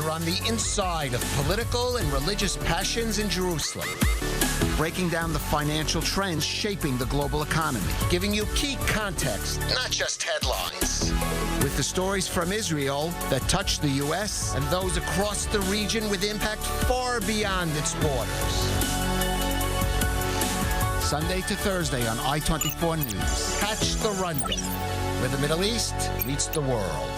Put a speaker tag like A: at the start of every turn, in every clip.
A: We're on the inside of political and religious passions in Jerusalem. Breaking down the financial trends shaping the global economy, giving you key context, not just headlines. With the stories from Israel that touch the U.S. and those across the region with impact far beyond its borders. Sunday to Thursday on I-24 News. Catch the rundown, where the Middle East meets the world.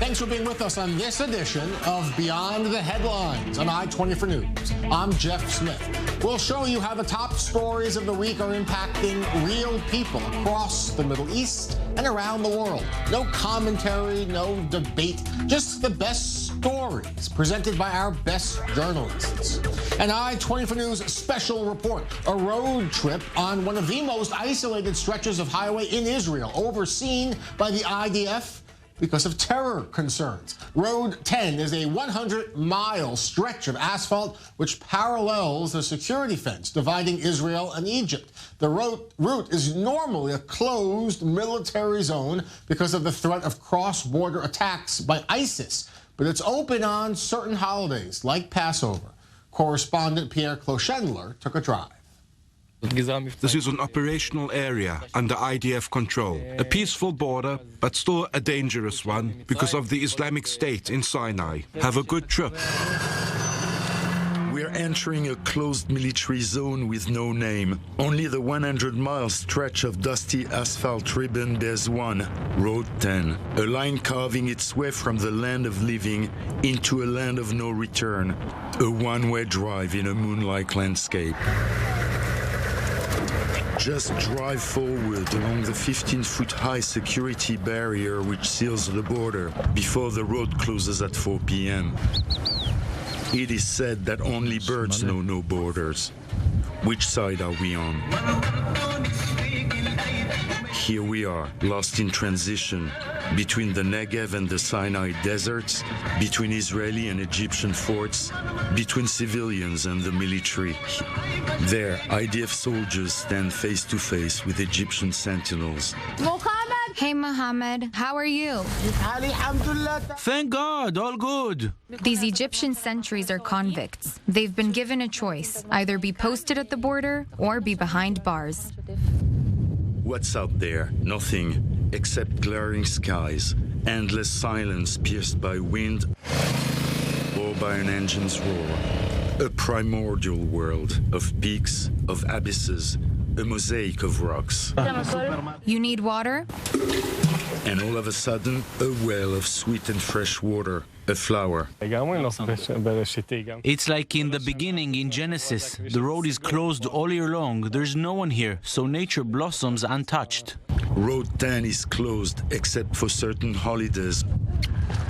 B: Thanks for being with us on this edition of Beyond the Headlines on I-24 News. I'm Jeff Smith. We'll show you how the top stories of the week are impacting real people across the Middle East and around the world. No commentary, no debate, just the best stories presented by our best journalists. An I-24 News special report, a road trip on one of the most isolated stretches of highway in Israel, overseen by the IDF because of terror concerns. Road 10 is a 100-mile stretch of asphalt which parallels the security fence dividing Israel and Egypt. The route is normally a closed military zone because of the threat of cross-border attacks by ISIS, but it's open on certain holidays like Passover. Correspondent Pierre Clochendler took a drive.
C: This is an operational area under IDF control. A peaceful border, but still a dangerous one because of the Islamic State in Sinai. Have a good trip.
D: We're entering a closed military zone with no name. Only the 100-mile stretch of dusty asphalt ribbon bears one, Road 10, a line carving its way from the land of living into a land of no return, a one-way drive in a moonlight landscape. Just drive forward along the 15-foot-high security barrier which seals the border before the road closes at 4 p.m. It is said that only birds know no borders. Which side are we on? Here we are, lost in transition, between the Negev and the Sinai deserts, between Israeli and Egyptian forts, between civilians and the military. There, IDF soldiers stand face to face with Egyptian sentinels.
E: Hey, Mohammed, how are you?
F: Thank God, all good.
E: These Egyptian sentries are convicts. They've been given a choice, either be posted at the border or be behind bars.
D: What's out there? Nothing, except glaring skies, endless silence pierced by wind or by an engine's roar. A primordial world of peaks, of abysses, a mosaic of rocks.
E: You need water?
D: And all of a sudden, a well of sweet and fresh water, a flower.
F: It's like in the beginning in Genesis. The road is closed all year long. There's no one here, so nature blossoms untouched.
D: Road 10 is closed except for certain holidays,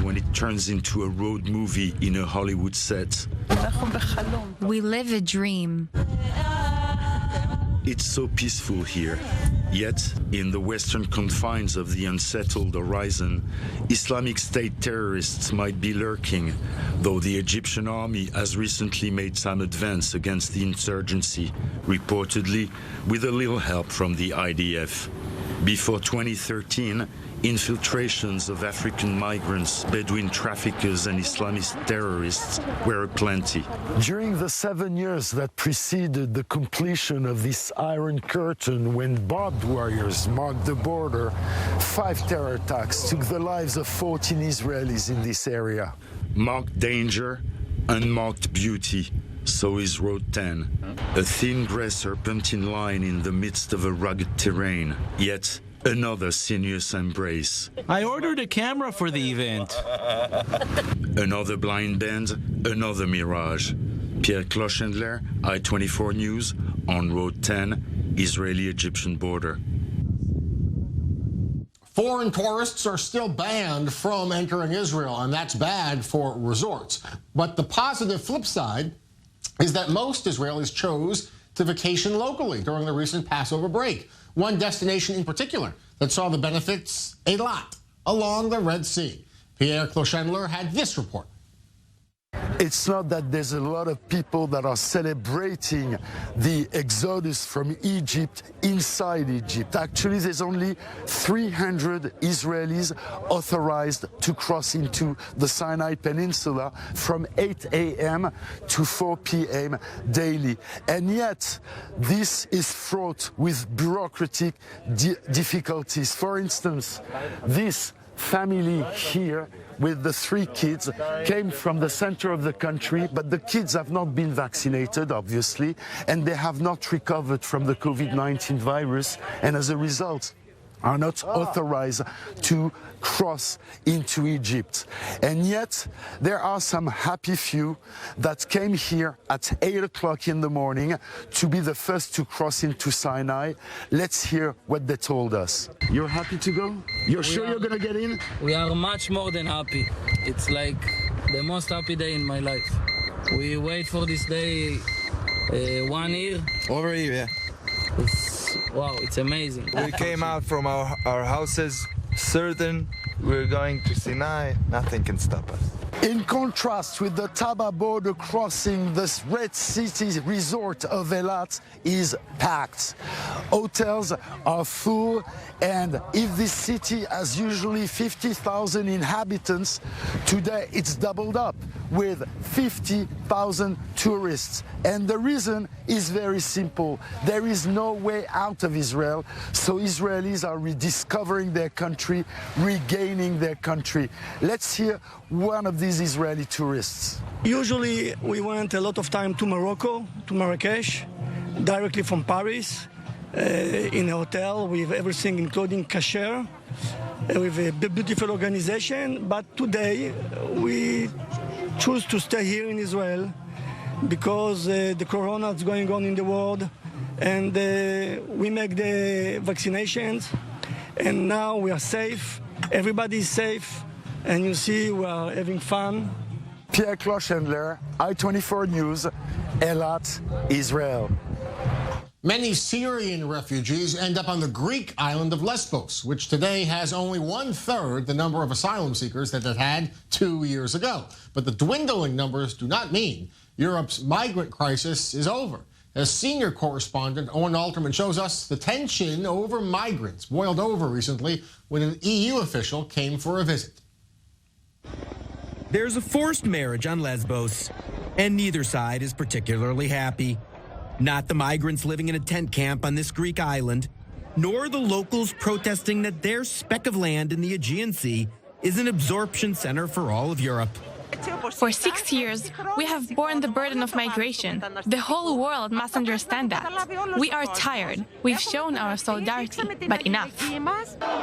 D: when it turns into a road movie in a Hollywood set.
E: We live a dream.
D: It's so peaceful here. Yet, in the western confines of the unsettled horizon, Islamic State terrorists might be lurking, though the Egyptian army has recently made some advance against the insurgency, reportedly with a little help from the IDF. Before 2013, infiltrations of African migrants, Bedouin traffickers and Islamist terrorists were aplenty.
G: During the 7 years that preceded the completion of this Iron Curtain, when barbed wires marked the border, 5 terror attacks took the lives of 14 Israelis in this area.
D: Marked danger, unmarked beauty. So is Road 10, a thin gray serpentine line in the midst of a rugged terrain, yet another sinuous embrace.
F: I ordered a camera for the event.
D: Another blind bend, another mirage. Pierre Clochendler, I-24 News, on Road 10, Israeli-Egyptian border.
B: Foreign tourists are still banned from entering Israel, and that's bad for resorts. But the positive flip side is that most Israelis chose to vacation locally during the recent Passover break. One destination in particular that saw the benefits a lot, along the Red Sea. Pierre Clochendler had this report.
G: It's not that there's a lot of people that are celebrating the exodus from Egypt inside Egypt. Actually, there's only 300 Israelis authorized to cross into the Sinai Peninsula from 8 a.m. to 4 p.m. daily. And yet, this is fraught with bureaucratic difficulties. For instance, this family here with the 3 kids came from the center of the country, but the kids have not been vaccinated, obviously, and they have not recovered from the COVID-19 virus, and as a result are not authorized to cross into Egypt. And yet there are some happy few that came here at 8 o'clock in the morning to be the first to cross into Sinai. Let's hear what they told us. You're happy to go? You're sure you're gonna get in?
H: We are much more than happy. It's like the most happy day in my life. We wait for this day 1 year.
I: Over a year, yeah.
H: Wow, it's amazing.
I: We came out from our houses certain we're going to Sinai. Nothing can stop us.
G: In contrast with the Taba border crossing, this Red City resort of Eilat is packed. Hotels are full, and if this city has usually 50,000 inhabitants, today it's doubled up with 50,000 tourists. And the reason is very simple. There is no way out of Israel, so Israelis are rediscovering their country, regaining their country. Let's hear one of these Israeli tourists.
J: Usually we went a lot of time to Morocco, to Marrakesh, directly from Paris, in a hotel with everything including kasher, with a beautiful organization. But today we choose to stay here in Israel because the corona is going on in the world, and we make the vaccinations, and now we are safe. Everybody is safe. And you see, we are having fun.
G: Pierre Clochendler, I-24 News, Eilat, Israel.
B: Many Syrian refugees end up on the Greek island of Lesbos, which today has only 1/3 the number of asylum seekers that it had 2 years ago. But the dwindling numbers do not mean Europe's migrant crisis is over. As senior correspondent Owen Alterman shows us, the tension over migrants boiled over recently when an EU official came for a visit.
K: There's a forced marriage on Lesbos, and neither side is particularly happy. Not the migrants living in a tent camp on this Greek island, nor the locals protesting that their speck of land in the Aegean Sea is an absorption center for all of Europe.
L: For 6 years, we have borne the burden of migration. The whole world must understand that. We are tired. We've shown our solidarity, but enough.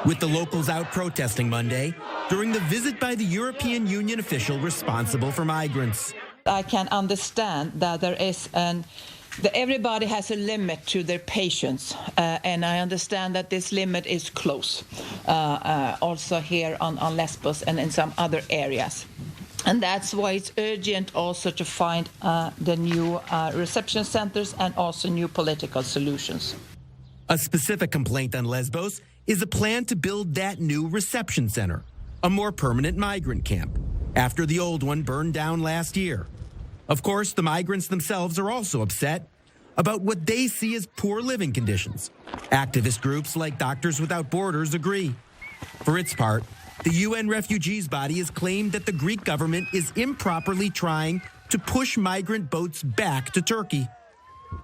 K: With the locals out protesting Monday during the visit by the European Union official responsible for migrants.
M: I can understand that that everybody has a limit to their patience, and I understand that this limit is close, also here on Lesbos and in some other areas. And that's why it's urgent also to find the new reception centers and also new political solutions.
K: A specific complaint on Lesbos is a plan to build that new reception center, a more permanent migrant camp, after the old one burned down last year. Of course, the migrants themselves are also upset about what they see as poor living conditions. Activist groups like Doctors Without Borders agree. For its part, the UN refugees body has claimed that the Greek government is improperly trying to push migrant boats back to Turkey.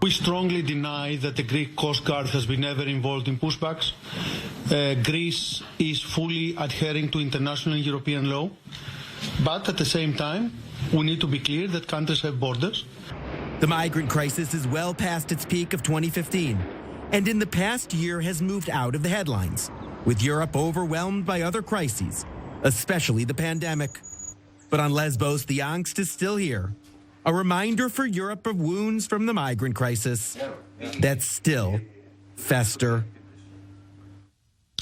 N: We strongly deny that the Greek Coast Guard has been ever involved in pushbacks. Greece is fully adhering to international and European law, but at the same time, we need to be clear that countries have borders.
K: The migrant crisis is well past its peak of 2015, and in the past year has moved out of the headlines, with Europe overwhelmed by other crises, especially the pandemic. But on Lesbos, the angst is still here, a reminder for Europe of wounds from the migrant crisis that still fester.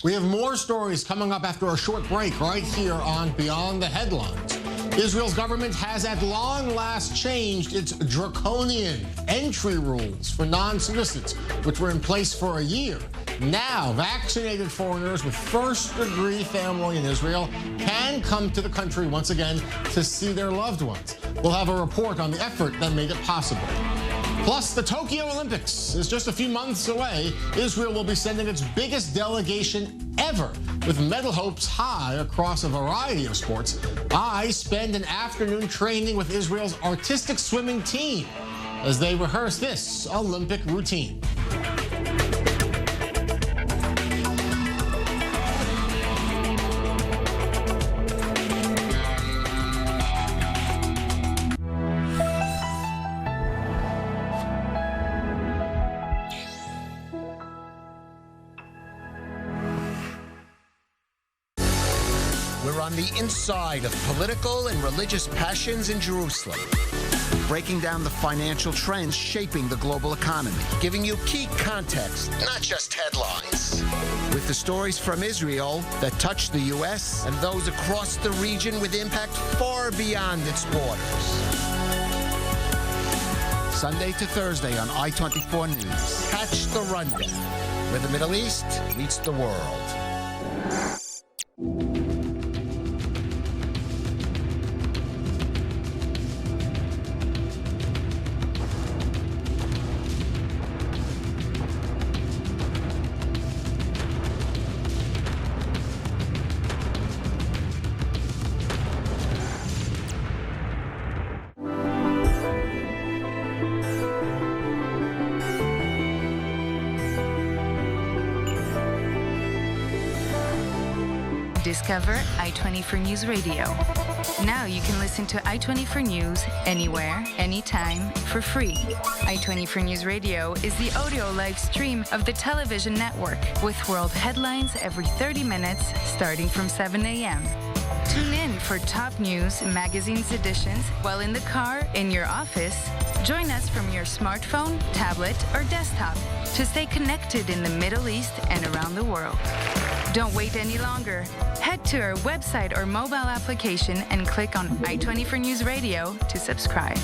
B: We have more stories coming up after a short break right here on Beyond the Headlines. Israel's government has at long last changed its draconian entry rules for non-citizens, which were in place for a year. Now, vaccinated foreigners with first-degree family in Israel can come to the country once again to see their loved ones. We'll have a report on the effort that made it possible. Plus, the Tokyo Olympics is just a few months away. Israel will be sending its biggest delegation ever, with medal hopes high across a variety of sports. I spend an afternoon training with Israel's artistic swimming team as they rehearse this Olympic routine.
A: We're on the inside of political and religious passions in Jerusalem, breaking down the financial trends shaping the global economy, giving you key context, not just headlines. With the stories from Israel that touch the U.S. and those across the region with impact far beyond its borders. Sunday to Thursday on I-24 News. Catch the rundown, where the Middle East meets the world.
O: Discover I-24 News Radio. Now you can listen to I-24 News anywhere, anytime, for free. I-24 News Radio is the audio live stream of the television network with world headlines every 30 minutes starting from 7 a.m. Tune in for top news, magazines editions while in the car, in your office. Join us from your smartphone, tablet, or desktop to stay connected in the Middle East and around the world. Don't wait any longer. Head to our website or mobile application and click on I-24 News Radio to subscribe.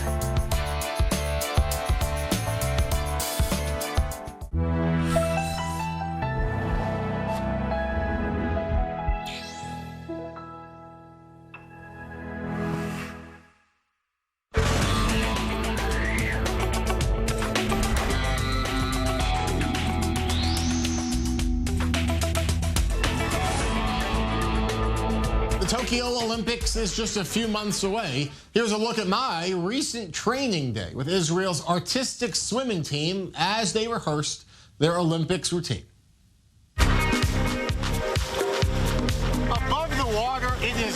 B: The Tokyo Olympics is just a few months away. Here's a look at my recent training day with Israel's artistic swimming team as they rehearsed their Olympics routine.
P: Above the water, it is